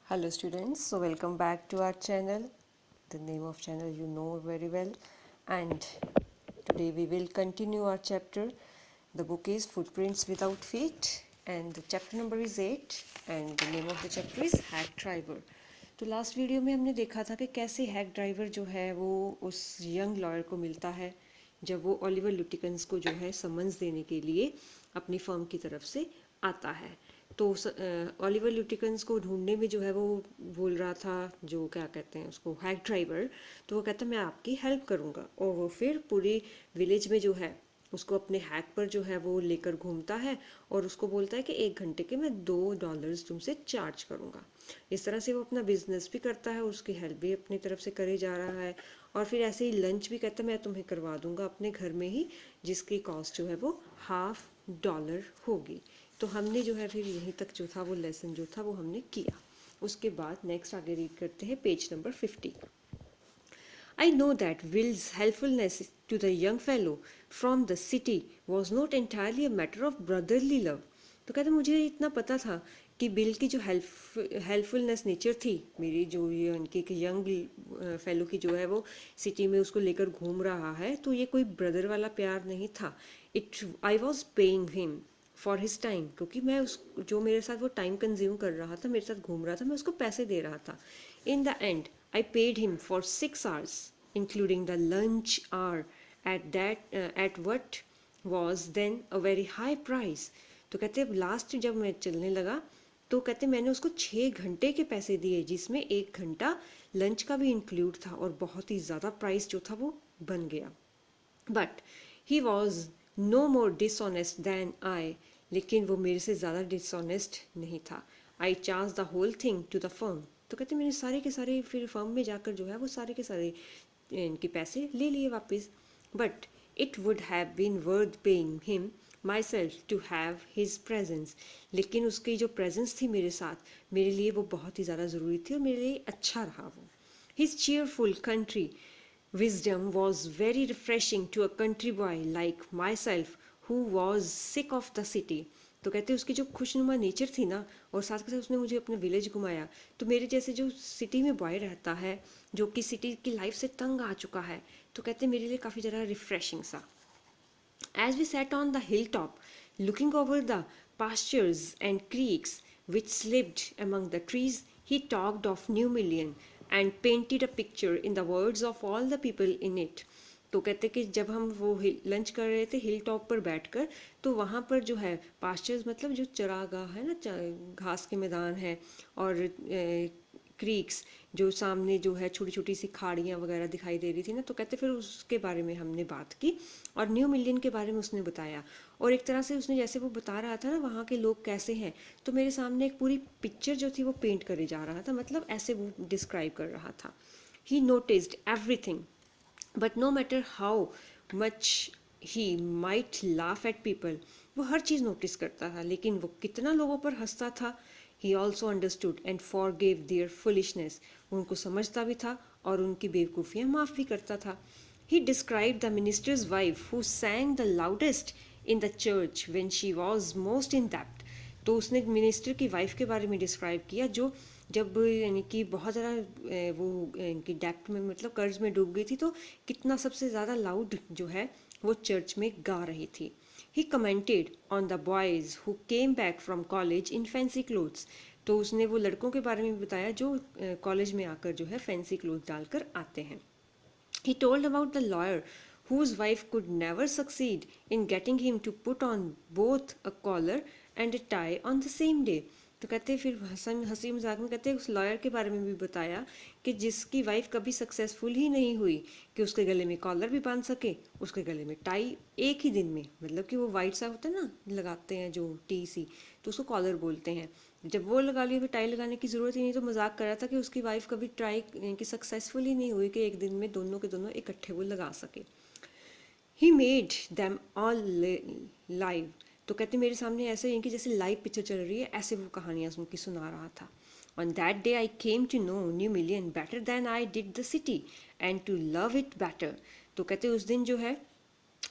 Hello students, so welcome back to our channel. The name of channel you know very well, and today we will continue our chapter. The book is Footprints Without Feet and the chapter number is 8 and the name of the chapter is Hack Driver. तो last video में हमने देखा था कि कैसे hack driver जो है वो उस यंग लॉयर को मिलता है जब वो ओलिवर लुटिकन्स को जो है समन्स देने के लिए अपनी फर्म की तरफ से आता है। तो ओलिवर ल्यूटिकन्स को ढूंढने में जो है वो बोल रहा था, जो क्या कहते हैं उसको, हैक ड्राइवर। तो वो कहता मैं आपकी हेल्प करूँगा, और वो फिर पूरी विलेज में जो है उसको अपने हैक पर जो है वो लेकर घूमता है और उसको बोलता है कि 1 घंटे के मैं $2 तुमसे चार्ज करूँगा। इस तरह से वो अपना बिजनेस भी करता है, उसकी हेल्प भी अपनी तरफ से करे जा रहा है, और फिर ऐसे ही लंच भी कहता है मैं तुम्हें करवा दूंगा अपने घर में ही, जिसकी कॉस्ट जो है वो $1/2 होगी। तो हमने जो है फिर यहीं तक जो था वो लेसन जो था वो हमने किया। उसके बाद नेक्स्ट आगे रीड करते हैं page number 50। I know that Will's helpfulness to the young fellow from the city was not entirely a matter of brotherly love. तो कहते मुझे इतना पता था कि बिल की जो हेल्पफुलनेस नेचर थी, मेरी जो ये उनकी यंग फेलो की जो है वो सिटी में उसको लेकर घूम रहा है, तो ये कोई ब्रदर वाला प्यार नहीं था। I was paying him for his time, क्योंकि मैं उस जो मेरे साथ वो टाइम कंज्यूम कर रहा था, मेरे साथ घूम रहा था, मैं उसको पैसे दे रहा था। In the end I paid him for 6 hours, including the lunch hour, at what was then a very high price. तो कहते लास्ट जब मैं चलने लगा तो कहते मैंने उसको 6 घंटे के पैसे दिए, जिसमें 1 घंटा लंच का भी इंक्लूड था, और बहुत ही ज़्यादा प्राइस जो था वो बन गया। But he was no more dishonest than I, लेकिन वो मेरे से ज़्यादा डिसऑनेस्ट नहीं था। I charge the whole thing to the firm. तो कहते मैंने सारे के सारे फिर फर्म में जाकर जो है वो सारे के सारे इनके पैसे ले लिए वापस। But it would have been worth paying him myself to have his presence, लेकिन उसकी जो प्रेजेंस थी मेरे साथ, मेरे लिए वो बहुत ही ज़्यादा ज़रूरी थी और मेरे लिए अच्छा रहा वो। His cheerful country wisdom was very refreshing to a country boy like myself who was sick of the city. तो कहते उसकी जो खुशनुमा नेचर थी ना, और साथ के साथ उसने मुझे अपने विलेज घुमाया, तो मेरे जैसे जो सिटी में बॉय रहता है, जो कि सिटी की लाइफ से तंग आ चुका है, तो कहते मेरे लिए काफ़ी ज़्यादा रिफ्रेशिंग सा। As we sat on the hilltop, looking over the pastures and creeks which slipped among the trees, he talked of New Million and painted a picture in the words of all the people in it. तो कहते कि जब हम वो lunch कर रहे थे hill top पर बैठकर, तो वहाँ पर जो है पास्चर्स मतलब जो चरागाह है ना, घास के मैदान है, और क्रीक्स जो सामने जो है छोटी छोटी सी खाड़ियाँ वगैरह दिखाई दे रही थी ना, तो कहते फिर उसके बारे में हमने बात की और न्यू मिलियन के बारे में उसने बताया। और एक तरह से उसने जैसे वो बता रहा था ना वहाँ के लोग कैसे हैं, तो मेरे सामने एक पूरी पिक्चर जो थी वो पेंट करे जा रहा था, मतलब ऐसे वो डिस्क्राइब कर रहा था। He noticed everything but no matter how much he might laugh at people. वो हर चीज़ नोटिस करता था, लेकिन वो कितना लोगों पर हंसता था। He also understood and forgave their foolishness. वो उनको समझता भी था और उनकी बेवकूफ़ियाँ माफ़ भी करता था। He describe the minister's wife who sang the loudest in the church when she was most inept. तो उसने मिनिस्टर की वाइफ के बारे में डिस्क्राइब किया जो जब यानी कि बहुत ज़्यादा वो इनकी डेप्ट में मतलब कर्ज में डूब गई थी, तो कितना सबसे ज़्यादा लाउड जो है वो चर्च में गा रही थी। He commented on the boys who came back from college in fancy clothes. तो उसने वो लड़कों के बारे में बताया जो कॉलेज में आकर जो है फैंसी क्लोथ डालकर आते हैं। He told about the lawyer whose wife could never succeed in getting him to put on both a collar and a tie on the same day. तो कहते फिर हंसी मजाक में कहते उस लॉयर के बारे में भी बताया कि जिसकी वाइफ कभी सक्सेसफुल ही नहीं हुई कि उसके गले में कॉलर भी बांध सके, उसके गले में टाई एक ही दिन में, मतलब कि वो वाइट सा होता है ना लगाते हैं जो टी सी, तो उसको कॉलर बोलते हैं। जब वो लगा लिया फिर टाई लगाने की ज़रूरत ही नहीं। तो मजाक कर रहा था कि उसकी वाइफ कभी ट्राई कि सक्सेसफुल ही नहीं हुई कि एक दिन में दोनों के दोनों इकट्ठे वो लगा सके। He made them all live. तो कहते मेरे सामने ऐसे इनकी जैसे लाइव पिक्चर चल रही है, ऐसे वो कहानियाँ उनकी सुना रहा था। On that day I came to know New Million better than I did the city and to love it better. तो कहते उस दिन जो है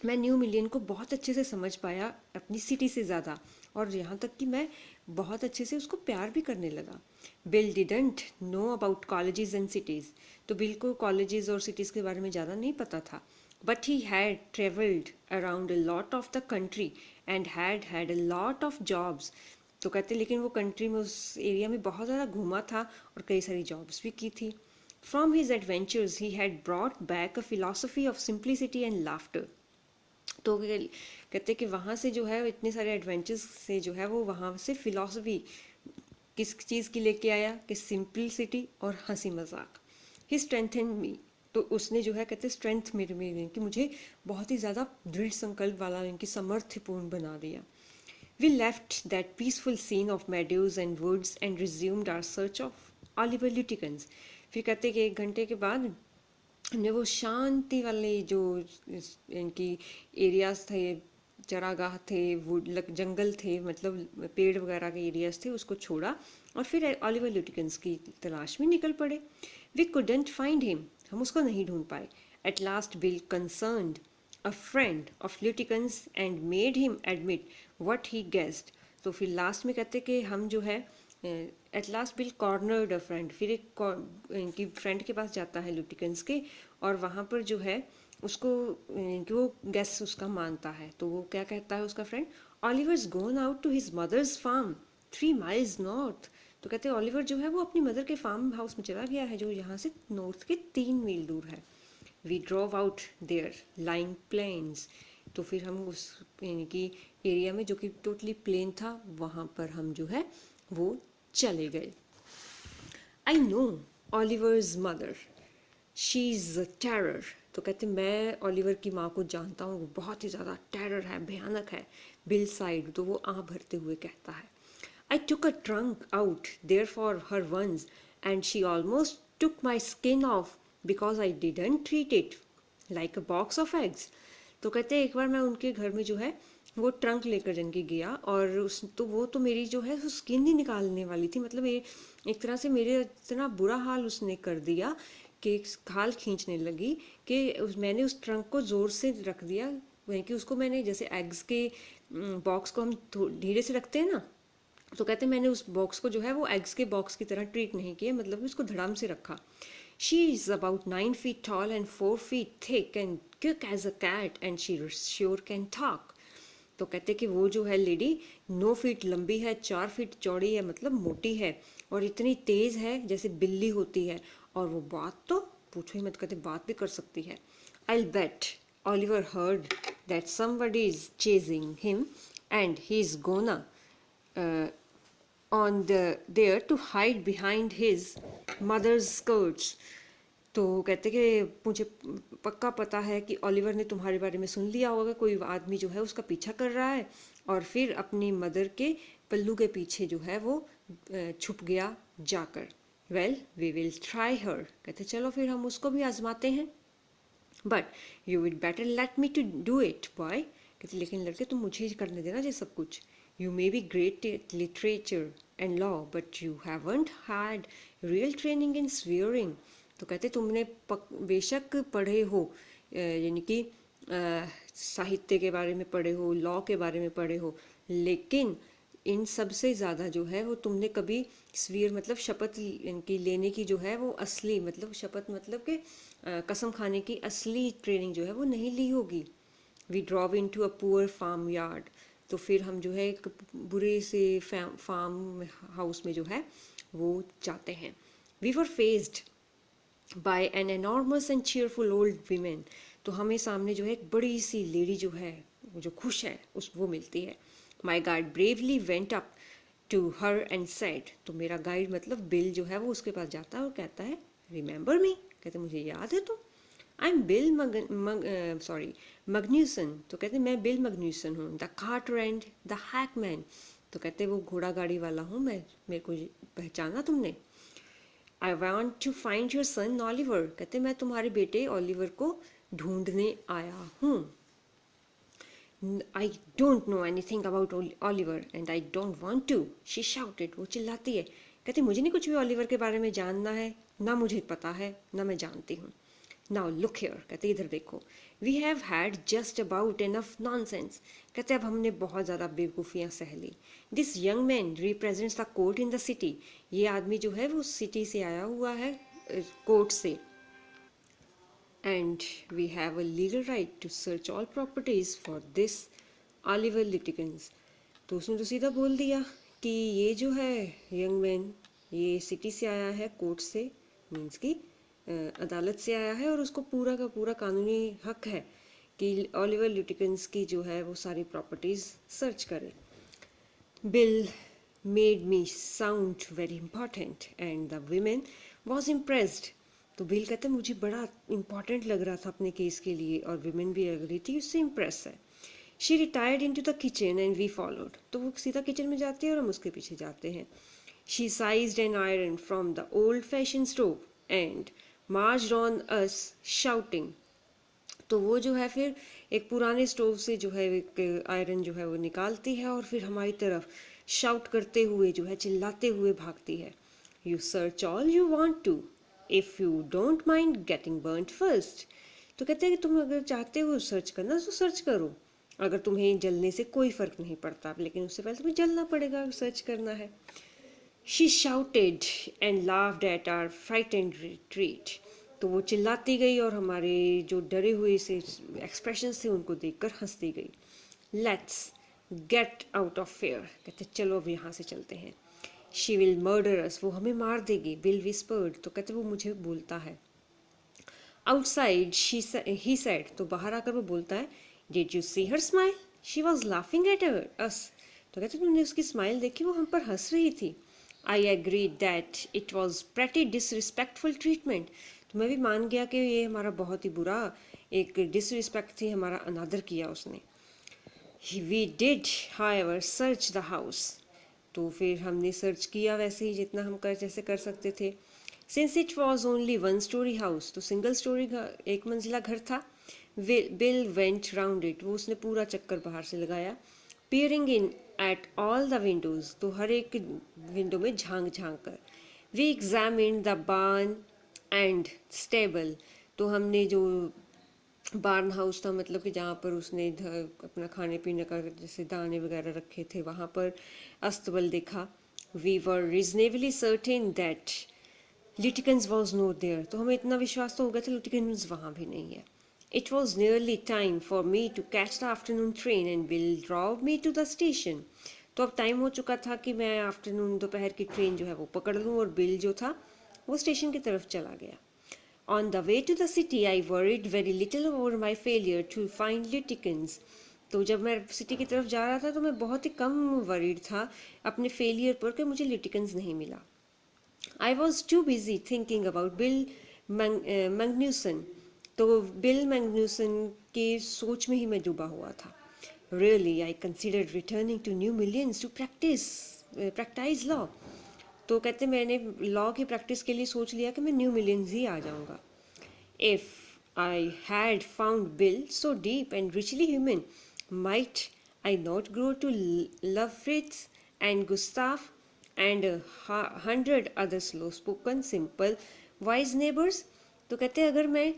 मैं न्यू मिलियन को बहुत अच्छे से समझ पाया अपनी सिटी से ज़्यादा, और यहाँ तक कि मैं बहुत अच्छे से उसको प्यार भी करने लगा। Bill didn't know about colleges and cities, तो बिल को कॉलेजेस और सिटीज़ के बारे में ज़्यादा नहीं पता था। But he had travelled around a lot of the country and had a lot of jobs. तो कहते लेकिन वो कंट्री में, उस एरिया में बहुत ज़्यादा घूमा था और कई सारी जॉब्स भी की थी। From his adventures he had brought back a philosophy of simplicity and laughter. तो कहते कि वहाँ से जो है इतने सारे एडवेंचर्स से जो है वो वहाँ से फिलॉसफी किस चीज़ की लेके आया कि सिंपलिसिटी और हंसी मजाक। ही स्ट्रेंथन मी, तो उसने जो है कहते स्ट्रेंथ मेरे में कि मुझे बहुत ही ज़्यादा दृढ़ संकल्प वाला, इनकी समर्थपूर्ण बना दिया। We left that peaceful scene of meadows and woods and resumed our search of Oliver Lutikens. फिर कहते कि 1 घंटे के बाद हमने वो शांति वाले जो इनकी एरियाज थे, चरागाह थे, वुड जंगल थे, मतलब पेड़ वगैरह के एरियाज थे, उसको छोड़ा और फिर ऑलिवर ल्यूटिकन्स की तलाश में निकल पड़े। वी कुडंट फाइंड हिम, हम उसको नहीं ढूंढ पाए। At last bill concerned a friend of Lutyens and made him admit what he guessed. तो फिर लास्ट में कहते कि हम जो है at last bill cornered a friend, फिर एक इनकी फ्रेंड के पास जाता है लुटिकन्स के, और वहाँ पर जो है उसको कि वो गेस उसका मानता है। तो वो क्या कहता है उसका friend, Oliver's gone out to his mother's farm 3 miles north. तो कहते हैं ऑलिवर जो है वो अपनी मदर के फार्म हाउस में चला गया है जो यहाँ से नॉर्थ के 3 मील दूर है। We drove out there lying plains, तो फिर हम उस यानी कि एरिया में जो कि टोटली प्लेन था वहाँ पर हम जो है वो चले गए। I know Oliver's mother, she's a terror। तो कहते मैं ऑलिवर की माँ को जानता हूँ, वो बहुत ही ज़्यादा टेरर है, भयानक है। बिल साइड, तो वो आँख भरते हुए कहता है, I took a trunk out there for her once and she almost took my skin off because I didn't treat it like a box of eggs। तो कहते हैं एक बार मैं उनके घर में जो है वो ट्रंक लेकर जन के गया और उस तो वो तो मेरी जो है स्किन ही निकालने वाली थी, मतलब ये एक तरह से मेरे इतना बुरा हाल उसने कर दिया कि खाल खींचने लगी कि मैंने उस ट्रंक को ज़ोर से रख दिया, वहीं कि उसको मैंने जैसे एग्स के बॉक्स को हम धीरे से रखते हैं ना, तो कहते मैंने उस बॉक्स को जो है वो एग्स के बॉक्स की तरह ट्रीट नहीं किया, मतलब उसको धड़ाम से रखा। She is about 9 feet tall and 4 feet thick and quick as a cat and she sure can talk। तो कहते कि वो जो है लेडी 9 फीट लंबी है, 4 फीट चौड़ी है, मतलब मोटी है और इतनी तेज है जैसे बिल्ली होती है, और वो बात तो पूछो ही मत, कहते बात भी कर सकती है। I'll bet Oliver heard that somebody is chasing him and he's gonna on there to hide behind his mother's skirts। तो कहते कि मुझे पक्का पता है कि ऑलिवर ने तुम्हारे बारे में सुन लिया होगा, कोई आदमी जो है उसका पीछा कर रहा है और फिर अपनी मदर के पल्लू के पीछे जो है वो छुप गया जाकर। Well we will try her, कहते चलो फिर हम उसको भी आजमाते हैं। But you would better let me to do it boy, कहते लेकिन लड़के तुम मुझे करने देना ये सब कुछ। You may be great at literature and law, but you haven't had real training in swearing। तो कहते तुमने बेशक पढ़े हो, यानी कि साहित्य के बारे में पढ़े हो, लॉ के बारे में पढ़े हो, लेकिन इन सब से ज़्यादा जो है वो तुमने कभी स्वीयर मतलब शपथ इनकी लेने की जो है वो असली, मतलब शपथ मतलब कि कसम खाने की असली ट्रेनिंग जो है वो नहीं ली होगी। We drove into a poor farmyard, तो फिर हम जो है एक बुरे से फार्म हाउस में जो है वो जाते हैं। We were faced by an enormous and cheerful old women, तो हमें सामने जो है एक बड़ी सी लेडी जो है जो खुश है उस वो मिलती है। My guide bravely went up to her and said, तो मेरा गाइड मतलब बिल जो है वो उसके पास जाता है और कहता है रिमेंबर मी, कहते मुझे याद है तो। आई एम बिल मग्न्यूसन, तो कहते मैं बिल मग्न्यूसन हूँ, the carter and the hackman, तो कहते वो घोड़ा गाड़ी वाला हूँ मैं, मेरे को पहचाना तुमने। I want to find your son Oliver, कहते मैं तुम्हारे बेटे ऑलिवर को ढूंढने आया हूँ। I don't know anything about Oliver and I don't want to, she shouted, वो चिल्लाती है, कहते मुझे नहीं कुछ भी ऑलिवर के बारे में जानना है, ना मुझे पता है ना मैं जानती हूँ। नाउ लुक हियर, कहते इधर देखो, we have had just about enough nonsense, कहते अब हमने बहुत ज़्यादा बेवकूफ़ियाँ सह ली। This young man represents the court in the city, ये आदमी जो है वो सिटी से आया हुआ है, कोर्ट से। And we have a legal right to search all properties for this Oliver Litigans. तो उसने तो सीधा बोल दिया कि ये जो है यंग मैन, ये सिटी से आया है, कोर्ट से, मीन्स की अदालत से आया है, और उसको पूरा का पूरा कानूनी हक है कि ऑलिवर लिटिगन्स की जो है वो सारी प्रॉपर्टीज़ सर्च करे। Bill made me sound very important and the women was impressed. तो बिल कहते मुझे बड़ा इंपॉर्टेंट लग रहा था अपने केस के लिए, और विमेन भी लग रही थी, उससे इम्प्रेस है। She retired into the kitchen and we followed, तो वो सीधा किचन में जाती है और हम उसके पीछे जाते हैं। She sized an iron from the old fashion stove and marched on us shouting. तो वो जो है फिर एक पुराने स्टोव से जो है एक आयरन जो है वो निकालती है, और फिर हमारी तरफ शाउट करते हुए जो है चिल्लाते हुए भागती है। You search all you want to if you don't mind getting burned first. तो कहते हैं कि तुम अगर चाहते हो सर्च करना तो सर्च करो, अगर तुम्हें जलने से कोई फ़र्क नहीं पड़ता, लेकिन उससे पहले तुम्हें जलना पड़ेगा अगर सर्च करना है। She shouted and laughed at our frightened retreat. तो वो चिल्लाती गई और हमारे जो डरे हुए से एक्सप्रेशंस थे उनको देखकर हंसती गई। Let's get out of fair, कहते चलो अब यहाँ से चलते हैं। शी विल मर्डर अस, वो हमें मार देगी। बिल विस्पर्ड, तो कहते वो मुझे बोलता है। आउटसाइड ही सेड, तो बाहर आकर वो बोलता है, did you see her smile, she was laughing at us. तो कहते तुमने उसकी स्माइल देखी, वो हम पर हंस रही थी। I agree that it was pretty disrespectful treatment, तो मैं भी मान गया कि ये हमारा बहुत ही बुरा एक डिसरिस्पेक्ट थी, हमारा अनादर किया उसने। We did however search the house, तो फिर हमने सर्च किया वैसे ही जितना हम जैसे कर सकते थे। Since it was only one story house, तो सिंगल स्टोरी एक मंजिला घर था। बिल वेंट राउंड इट, वो उसने पूरा चक्कर बाहर से लगाया। Peering in at all the windows, तो हर एक विंडो में झांक झांक कर। We examine the barn and stable, तो हमने जो बार्न हाउस था, मतलब कि जहाँ पर उसने अपना खाने पीने का जैसे दाने वगैरह रखे थे, वहाँ पर अस्तबल देखा। We were reasonably certain that Litigans was not there, तो हमें इतना विश्वास तो हो गया था लिटिगन्स वहाँ भी नहीं है। It was nearly time for me to catch the afternoon train and will drop me to the station, तो अब टाइम हो चुका था कि मैं आफ्टरनून दोपहर की ट्रेन जो है वो पकड़ लूँ, और बिल जो था वो स्टेशन की तरफ चला गया। On the way to the city, I worried very little over my failure to find litigants. तो जब मैं सिटी की तरफ जा रहा था तो मैं बहुत ही कम वरीड था अपने फेलियर पर कि मुझे लिटिगन्स नहीं मिला। I was too busy thinking about Bill Magnuson, तो बिल मैग्न्यूसन के सोच में ही मैं डूबा हुआ था। Really, I considered returning to New Millions to practice law. तो कहते मैंने लॉ की प्रैक्टिस के लिए सोच लिया कि मैं न्यू मिलियंस ही आ जाऊंगा। If I had found Bill so deep and richly human, might I not grow to love Fritz and Gustaf and 100 other slow spoken simple wise neighbours. तो कहते अगर मैं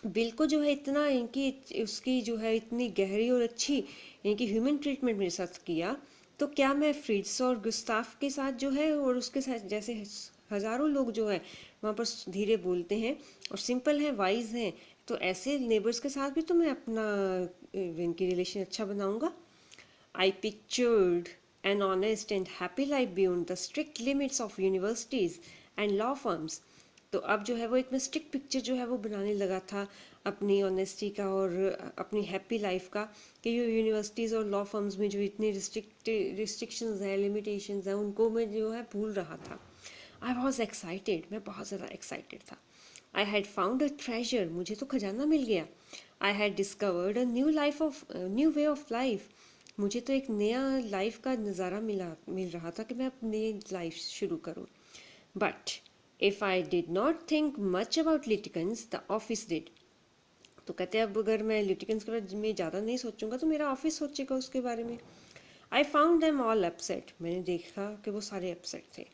बिल को जो है इतना इनकी उसकी जो है इतनी गहरी और अच्छी इनकी ह्यूमन ट्रीटमेंट मेरे साथ किया, तो क्या मैं फ्रिट्स और गुस्ताफ के साथ जो है और उसके साथ जैसे हज़ारों लोग जो है वहाँ पर धीरे बोलते हैं और सिंपल हैं, वाइज हैं, तो ऐसे नेबर्स के साथ भी तो मैं अपना इनकी रिलेशन अच्छा बनाऊंगा। I pictured an honest and happy life beyond the strict limits of universities and law firms. तो अब जो है वो एक मैं स्ट्रिक्ट पिक्चर जो है वो बनाने लगा था अपनी ऑनेस्टी का और अपनी हैप्पी लाइफ का, कि ये यूनिवर्सिटीज़ और लॉ फर्म्स में जो इतने रिस्ट्रिक्शंस हैं, लिमिटेशंस हैं, उनको मैं जो है भूल रहा था। आई वॉज एक्साइटेड, मैं बहुत ज़्यादा एक्साइटेड था। आई हैड फाउंड अ ट्रेजर, मुझे तो खजाना मिल गया। I had discovered a new way of life, मुझे तो एक नया लाइफ का नज़ारा मिल रहा था कि मैं अपनी लाइफ शुरू करूँ। But if I did not think much about Litigans the office did. तो कहते हैं अब अगर मैं लिटिगन्स के बारे में ज़्यादा नहीं सोचूंगा तो मेरा ऑफिस सोचेगा उसके बारे में। I found them all upset, मैंने देखा कि वो सारे अपसेट थे।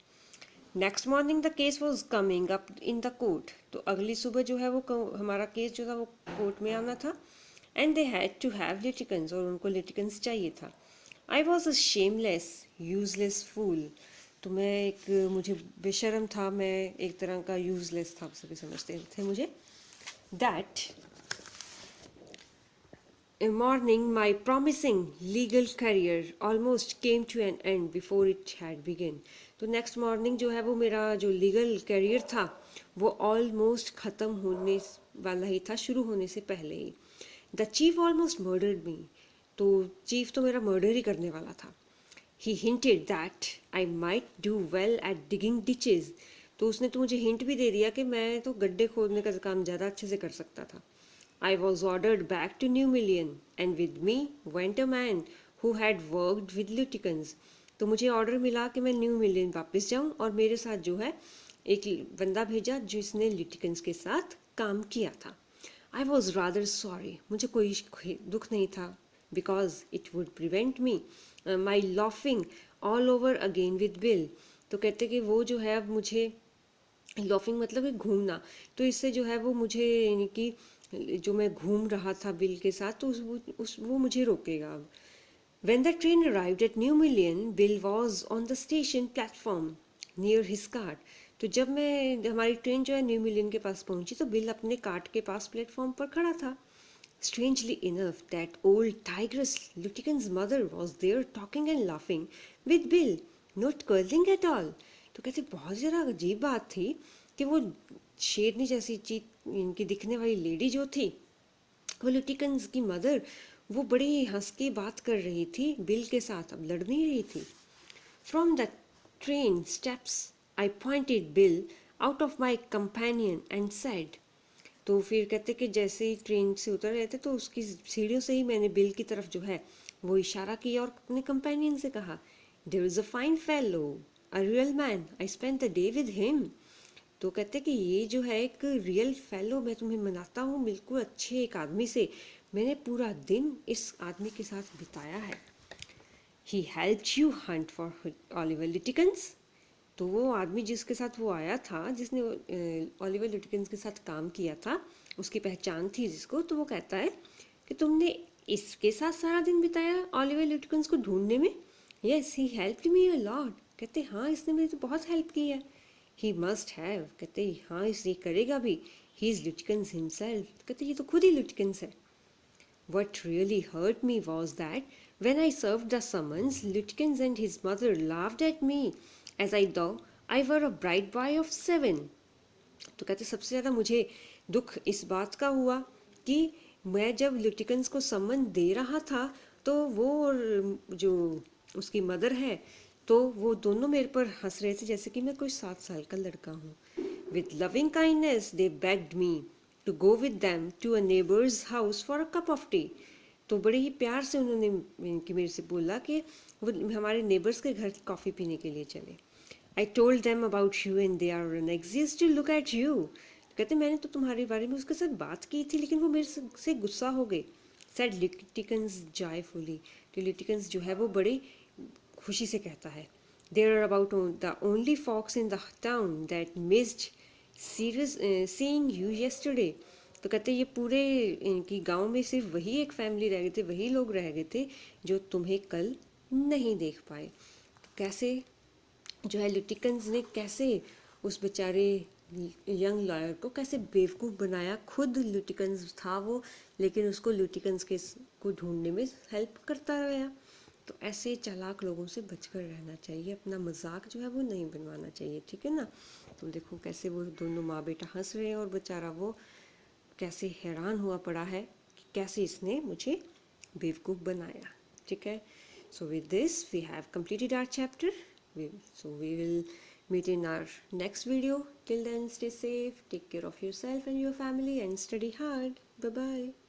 Next morning the case was coming up in the court, तो अगली सुबह जो है वो हमारा केस जो था वो कोर्ट में आना था। And they had to have Litigans, और उनको लिटिकन्स चाहिए था। I was a shameless useless fool, तो मैं एक मुझे बेशरम था, मैं एक तरह का यूजलेस था, सभी समझते थे मुझे। That morning my promising legal career almost came to an end before it had begun। तो नेक्स्ट मॉर्निंग जो है वो मेरा जो लीगल करियर था वो ऑलमोस्ट ख़त्म होने वाला ही था, शुरू होने से पहले ही। द चीफ ऑलमोस्ट मर्डर्ड मी, तो चीफ तो मेरा मर्डर ही करने वाला था। ही hinted that I might do well at digging ditches, तो उसने तो मुझे हिंट भी दे दिया कि मैं तो गड्ढे खोदने का काम ज़्यादा अच्छे से कर सकता था। I was ordered back to New Million and with me went a man who had worked with litigants। तो मुझे ऑर्डर मिला कि मैं न्यू मिलियन वापस जाऊं, और मेरे साथ जो है एक बंदा भेजा जिसने लिटिकन्स के साथ काम किया था। आई वॉज रादर सॉरी, मुझे कोई दुख नहीं था, because it would prevent me my laughing all over again with bill. तो कहते कि वो जो है अब मुझे लॉफिंग मतलब है घूमना, तो इससे जो है वो मुझे यानी कि जो मैं घूम रहा था बिल के साथ, तो वो मुझे रोकेगा अब। When the train arrived at New Million, Bill was on the station platform near his cart। तो जब हमारी ट्रेन जो है न्यू मिलियन के पास पहुंची तो बिल अपने कार्ट के पास प्लेटफॉर्म पर खड़ा था। Strangely enough, that old tigress Lutigan's mother was there talking and laughing with Bill, not quarreling at all। तो कहते बहुत ज़रा अजीब बात थी कि वो शेरनी जैसी चीज इनकी दिखने वाली लेडी जो थी, वो लुटिकन्स की मदर, वो बड़ी हंस के बात कर रही थी बिल के साथ, अब लड़ नहीं रही थी। From the train steps I pointed bill out of my companion and said. तो फिर कहते कि जैसे ही ट्रेन से उतर रहे थे तो उसकी सीढ़ियों से ही मैंने बिल की तरफ जो है वो इशारा किया और अपने कंपेनियन से कहा, there is a fine fellow, a real man, I spend the day with him. तो कहते कि ये जो है एक रियल फेलो, मैं तुम्हें मनाता हूँ बिल्कुल अच्छे एक आदमी से, मैंने पूरा दिन इस आदमी के साथ बिताया है। He helped you hunt for Oliver Litigans, तो वो आदमी जिसके साथ वो आया था, जिसने ऑलिवर लिटिकन्स के साथ काम किया था, उसकी पहचान थी जिसको, तो वो कहता है कि तुमने इसके साथ सारा दिन बिताया ऑलिवर लिटिकन्स को ढूंढने में। Yes, he helped me a lot, कहते हाँ इसने मेरी तो बहुत हेल्प की है। ही मस्ट हैव, कहते हाँ इसलिए करेगा भी, ही इज़ लिटिकन्स हिमसेल्फ, कहते ये तो खुद ही लिटिकन्स है। What really hurt me was that when I served the summons, Litkins and his mother laughed at me as I thought I were a bright boy of 7। तो कहते सबसे ज़्यादा मुझे दुख इस बात का हुआ कि मैं जब लिटिकन्स को सम्मन दे रहा था तो वो और जो उसकी मदर है तो वो दोनों मेरे पर हंस रहे थे जैसे कि मैं कोई 7 साल का लड़का हूँ। With loving kindness they begged me to go with them to a neighbor's house for a cup of tea। तो बड़े ही प्यार से उन्होंने कि मेरे से बोला कि वो हमारे नेबर्स के घर कॉफ़ी पीने के लिए चले। I told them about you and they are anxious to look at you। कहते मैंने तो तुम्हारे बारे में उसके साथ बात की थी लेकिन वो मेरे से गुस्सा हो गए। Said लिटिकन्स joyfully, तो लिटिकन्स जो है वो बड़ी खुशी से कहता है, they are about the only fox in the town that missed seeing you yesterday। तो कहते ये पूरे इनकी गांव में सिर्फ वही एक फैमिली रह गए थे, वही लोग रह गए थे जो तुम्हें कल नहीं देख पाए। तो कैसे जो है लिटिकन्स ने कैसे उस बेचारे यंग लॉयर को कैसे बेवकूफ़ बनाया, खुद लिटिकन्स था वो लेकिन उसको लिटिकन्स के को ढूंढने में हेल्प करता रहा। तो ऐसे चालाक लोगों से बचकर रहना चाहिए, अपना मजाक जो है वो नहीं बनवाना चाहिए, ठीक है ना। तो देखो कैसे वो दोनों माँ बेटा हंस रहे हैं और बेचारा वो कैसे हैरान हुआ पड़ा है कि कैसे इसने मुझे बेवकूफ़ बनाया, ठीक है। So with this we have completed our chapter। So we will meet in our next video. Till then, stay safe, take care of yourself and your family, and study hard. Bye bye.